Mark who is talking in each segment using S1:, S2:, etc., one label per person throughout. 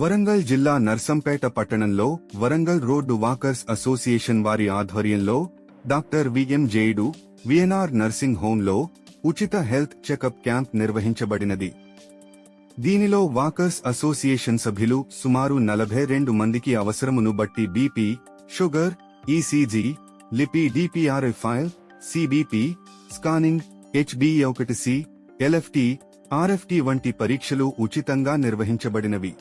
S1: వరంగల్ జిల్లా నర్సంపేట పట్టణంలో Warangal road walkers association వారి ఆధ్వర్యంలో doctor VM Jeyudu VNR nursing హోంలో ఉచిత హెల్త్ చెకప్ క్యాంప్ నిర్వహించబడినది. దీనిలో వాకర్స్ అసోసియేషన్ సభ్యులు సుమారు 42 మందికి అవసరమును బట్టి BP, sugar, ECG, lipid profile, CBP, scanning, HbA1c, LFT, RFT వంటి పరీక్షలు ఉచితంగా నిర్వహించబడినవి.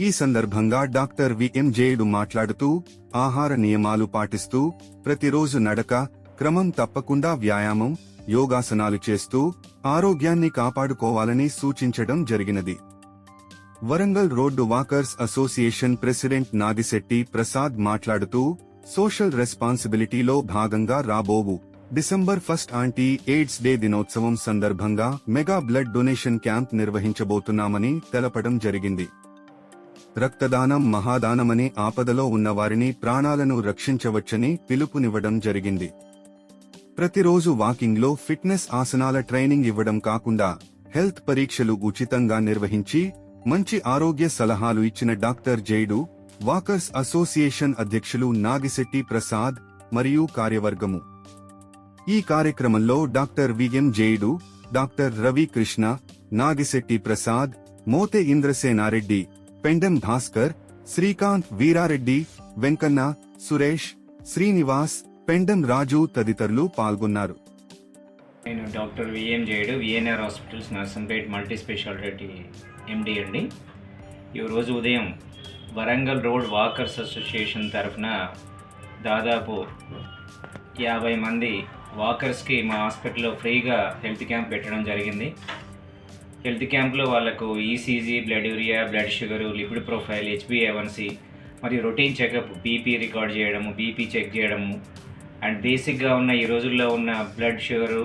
S1: ఈ సందర్భంగా డాక్టర్ విఎం జేయుడు మాట్లాడుతూ ఆహార నియమాలు పాటిస్తూ ప్రతిరోజు నడక, క్రమం తప్పకుండా వ్యాయామం, యోగాసనాలు చేస్తూ ఆరోగ్యాన్ని కాపాడుకోవాలని సూచించడం జరిగినది. Warangal road walkers association president Nagishetti Prasad మాట్లాడుతూ సోషల్ రెస్పాన్సిబిలిటీలో భాగంగా రాబోవు డిసెంబర్ 1 యాంటీ ఎయిడ్స్ డే దినోత్సవం సందర్భంగా మెగా బ్లడ్ డొనేషన్ క్యాంప్ నిర్వహించబోతున్నామని తెలపడం జరిగింది. రక్తదానం మహాదానమని ఆపదలో ఉన్నవారిని ప్రాణాలను రక్షించవచ్చని పిలుపునివ్వడం జరిగింది. ప్రతిరోజు వాకింగ్లో ఫిట్నెస్ ఆసనాల ట్రైనింగ్ ఇవ్వడం కాకుండా హెల్త్ పరీక్షలు ఉచితంగా నిర్వహించి మంచి ఆరోగ్య సలహాలు ఇచ్చిన డాక్టర్ జేయుడు, వాకర్స్ అసోసియేషన్ అధ్యక్షులు నాగిశెట్టి ప్రసాద్ మరియు కార్యవర్గము. ఈ కార్యక్రమంలో doctor VM Jeyudu, doctor Ravi Krishna, Nagishetti Prasad, Mothe Indrasenareddy, Pendem Bhaskar, Srikanth Veerareddy, Venkanna, Suresh, Srinivas, Pendem Raju తదితరులు పాల్గొన్నారు.
S2: నేను doctor VM Jeyudu, VNR hospitals Narsampet multi speciality MD అండి. ఈరోజు ఉదయం వరంగల్ రోడ్ వాకర్స్ అసోసియేషన్ తరఫున దాదాపు 50 మంది వాకర్స్కి మా హాస్పిటల్లో ఫ్రీగా హెల్త్ క్యాంప్ పెట్టడం జరిగింది. హెల్త్ క్యాంప్లో వాళ్ళకు ECG, blood urea, blood sugar, lipid profile, HbA1c మరియు రొటీన్ చెకప్, బీపీ రికార్డ్ చేయడము, బీపీ చెక్ చేయడము అండ్ బేసిక్గా ఉన్న ఈ రోజుల్లో ఉన్న బ్లడ్ షుగరు,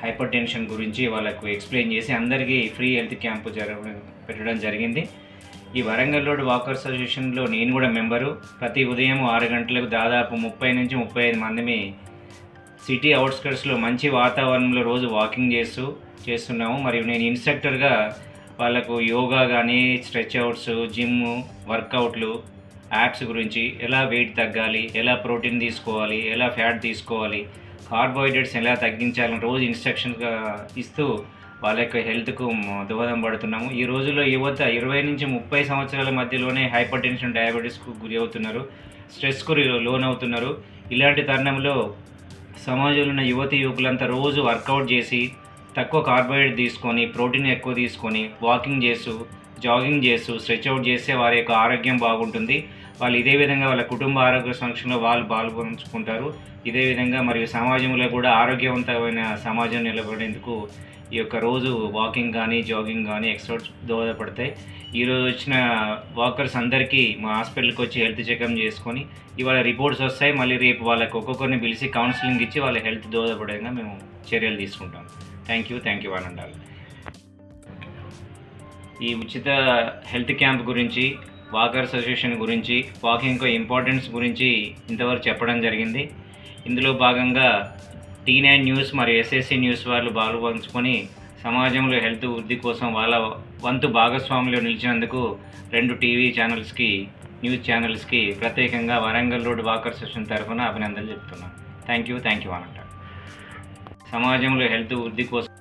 S2: హైపర్ టెన్షన్ గురించి వాళ్ళకు ఎక్స్ప్లెయిన్ చేసి అందరికీ ఫ్రీ హెల్త్ క్యాంపు పెట్టడం జరిగింది. ఈ వరంగల్ రోడ్ వాకర్స్ అసోసియేషన్లో నేను కూడా మెంబరు. ప్రతి ఉదయం 6 గంటలకు దాదాపు 30 నుంచి 35 మందిని సిటీ అవుట్స్కట్స్లో మంచి వాతావరణంలో రోజు వాకింగ్ చేస్తున్నాము. మరియు నేను ఇన్స్ట్రక్టర్గా వాళ్ళకు యోగా కానీ, స్ట్రెచ్ అవుట్స్, జిమ్ వర్కౌట్లు, యాప్స్ గురించి, ఎలా వెయిట్ తగ్గాలి, ఎలా ప్రోటీన్ తీసుకోవాలి, ఎలా ఫ్యాట్ తీసుకోవాలి, కార్బోహైడ్రేట్స్ ఎలా తగ్గించాలని రోజు ఇన్స్ట్రక్షన్గా ఇస్తూ వాళ్ళ యొక్క హెల్త్కు దోహదం పడుతున్నాము. ఈ రోజుల్లో యువత 20 నుంచి 30 సంవత్సరాల మధ్యలోనే హైపర్ టెన్షన్, డయాబెటీస్కు గురి అవుతున్నారు, స్ట్రెస్కు లోన్ అవుతున్నారు. ఇలాంటి తరుణంలో సమాజంలో ఉన్న యువతి యువకులంతా రోజు వర్కౌట్ చేసి తక్కువ కార్బోహైడ్రేట్ తీసుకొని, ప్రోటీన్ ఎక్కువ తీసుకొని, వాకింగ్ చేస్తూ, జాగింగ్ చేస్తూ, స్ట్రెచ్ అవుట్ చేస్తే వారి యొక్క ఆరోగ్యం బాగుంటుంది. వాళ్ళు ఇదే విధంగా వాళ్ళ కుటుంబ ఆరోగ్య సంరక్షణలో వాళ్ళు పాల్గొంచుకుంటారు. ఇదే విధంగా మరియు సమాజంలో కూడా ఆరోగ్యవంతమైన సమాజం నిలబడేందుకు ఈ యొక్క రోజు వాకింగ్ కానీ, జాగింగ్ కానీ, ఎక్సర్సైజ్ దోహదపడతాయి. ఈరోజు వచ్చిన వాకర్స్ అందరికీ మా హాస్పిటల్కి వచ్చి హెల్త్ చెకప్ చేసుకొని ఇవాళ రిపోర్ట్స్ వస్తాయి. మళ్ళీ రేపు వాళ్ళకి ఒక్కొక్కరిని పిలిచి కౌన్సిలింగ్ ఇచ్చి వాళ్ళ హెల్త్ దోహదపడేలా మేము చర్యలు తీసుకుంటాం. థ్యాంక్ యూ అనండాలి. ఈ ఉచిత హెల్త్ క్యాంప్ గురించి, వాకర్స్ అసోసియేషన్ గురించి, వాకింగ్ ఇంపార్టెన్స్ గురించి ఇంతవరకు చెప్పడం జరిగింది. ఇందులో భాగంగా T9 న్యూస్ మరియు SSC న్యూస్ వాళ్ళు పాల్గొంచుకొని సమాజంలో హెల్త్ వృద్ధి కోసం వాళ్ళ వంతు భాగస్వాములు నిలిచినందుకు 2 టీవీ ఛానల్స్కి, న్యూస్ ఛానల్స్కి ప్రత్యేకంగా వరంగల్ రోడ్ వాకర్స్ అసోసియేషన్ తరఫున అభినందనలు చెప్తున్నాను. థ్యాంక్ యూ అనంట. సమాజంలో హెల్త్ వృద్ధి కోసం